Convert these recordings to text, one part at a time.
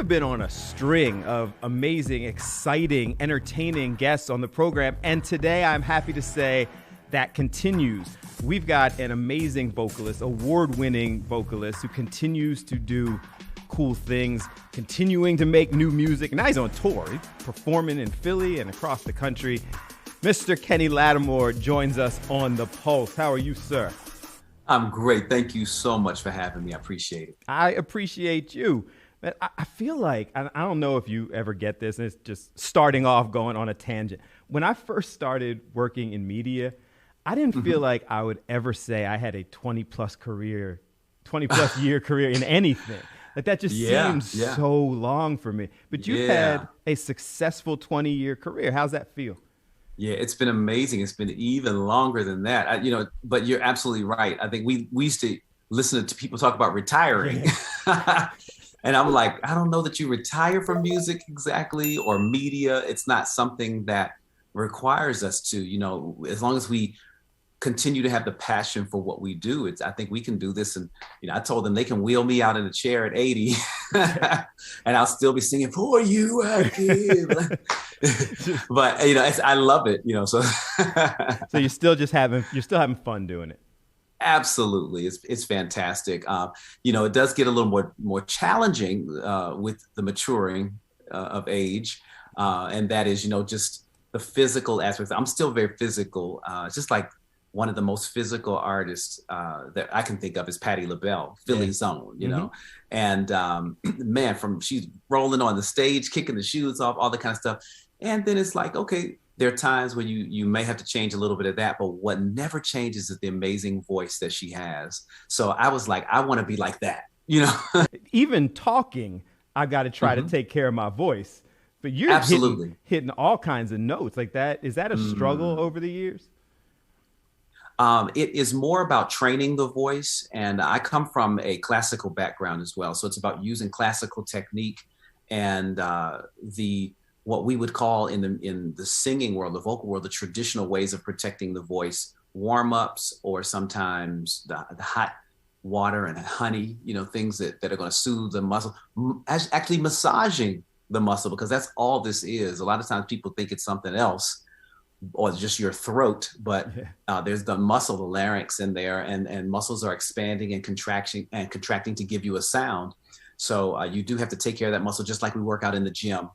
have been on a string of amazing, exciting, entertaining guests on the program, and today I'm happy to say that continues. We've got an amazing vocalist, award-winning vocalist who continues to do cool things, continuing to make new music. Now he's on tour. He's performing in Philly and across the country. Mr. Kenny Lattimore joins us on The Pulse. How are you, sir? I'm great. Thank you so much for having me. I appreciate it. I appreciate you. Man, I feel like, I don't know if you ever get this, and it's just starting off going on a tangent. When I first started working in media, I didn't feel like I would ever say I had a 20 plus year career in anything. Like that just seems so long for me. But you've had a successful 20-year career. How's that feel? Yeah, it's been amazing. It's been even longer than that. But you're absolutely right. I think we used to listen to people talk about retiring. And I'm like, I don't know that you retire from music exactly, or media. It's not something that requires us to, as long as we continue to have the passion for what we do. I think we can do this. And, I told them they can wheel me out in a chair at 80 and I'll still be singing for you. But, I love it, so. So you're still having fun doing it. Absolutely. It's fantastic. It does get a little more challenging with the maturing of age. And that is, just the physical aspects. I'm still very physical, just like one of the most physical artists that I can think of is Patti LaBelle, Philly's own, and man, she's rolling on the stage, kicking the shoes off, all that kind of stuff. And then it's like, okay, there are times where you may have to change a little bit of that, but what never changes is the amazing voice that she has. So I was like, I want to be like that, Even talking, I got to try to take care of my voice. But you're hitting all kinds of notes like that. Is that a struggle over the years? It is more about training the voice. And I come from a classical background as well. So it's about using classical technique and what we would call in the singing world, the vocal world, the traditional ways of protecting the voice, warm-ups, or sometimes the hot water and honey, things that are going to soothe the muscle, actually massaging the muscle, because that's all this is. A lot of times people think it's something else or just your throat, but there's the muscle, the larynx in there, and muscles are expanding and contracting to give you a sound. So you do have to take care of that muscle, just like we work out in the gym.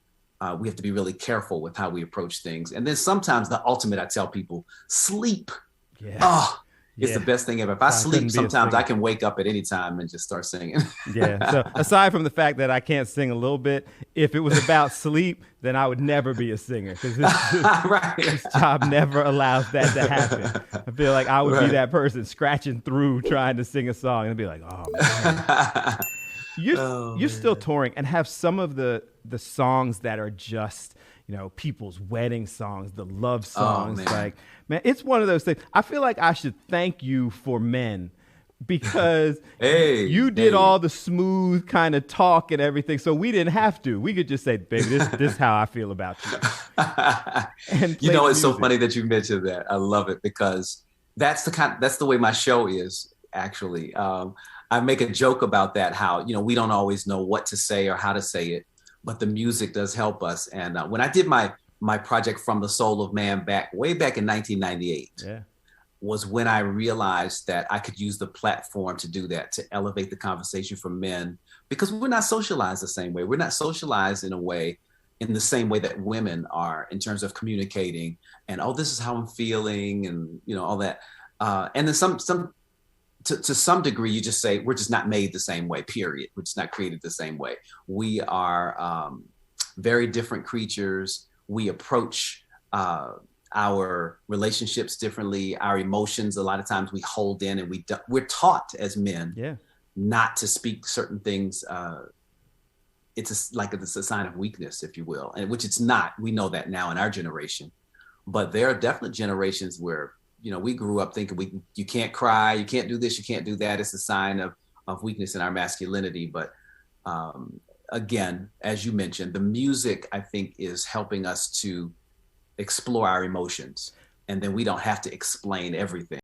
We have to be really careful with how we approach things. And then sometimes the ultimate, I tell people, sleep. It's the best thing ever. If I sleep, sometimes I can wake up at any time and just start singing. So aside from the fact that I can't sing a little bit, if it was about sleep, then I would never be a singer, because this job never allows that to happen. I feel like I would be that person scratching through trying to sing a song and be like, oh, man. You're still touring and have some of the songs that are just, people's wedding songs, the love songs. Man, it's one of those things. I feel like I should thank you for men, because you did all the smooth kind of talk and everything. So we didn't have to. We could just say, baby, this is how I feel about you. And it's so funny that you mentioned that. I love it, because that's the way my show is, actually. I make a joke about that, how, we don't always know what to say or how to say it, but the music does help us. And when I did my project From the Soul of Man way back in 1998, was when I realized that I could use the platform to do that, to elevate the conversation for men, because we're not socialized the same way. We're not socialized in the same way that women are, in terms of communicating and, this is how I'm feeling, and, all that. And then to some degree, you just say, we're just not made the same way, period. We're just not created the same way. We are very different creatures. We approach our relationships differently. Our emotions, a lot of times we hold in, and we're taught as men not to speak certain things. It's a sign of weakness, if you will, and which it's not. We know that now in our generation. But there are definitely generations where, we grew up thinking you can't cry, you can't do this, you can't do that. It's a sign of weakness in our masculinity. But again, as you mentioned, the music, I think, is helping us to explore our emotions. And then we don't have to explain everything.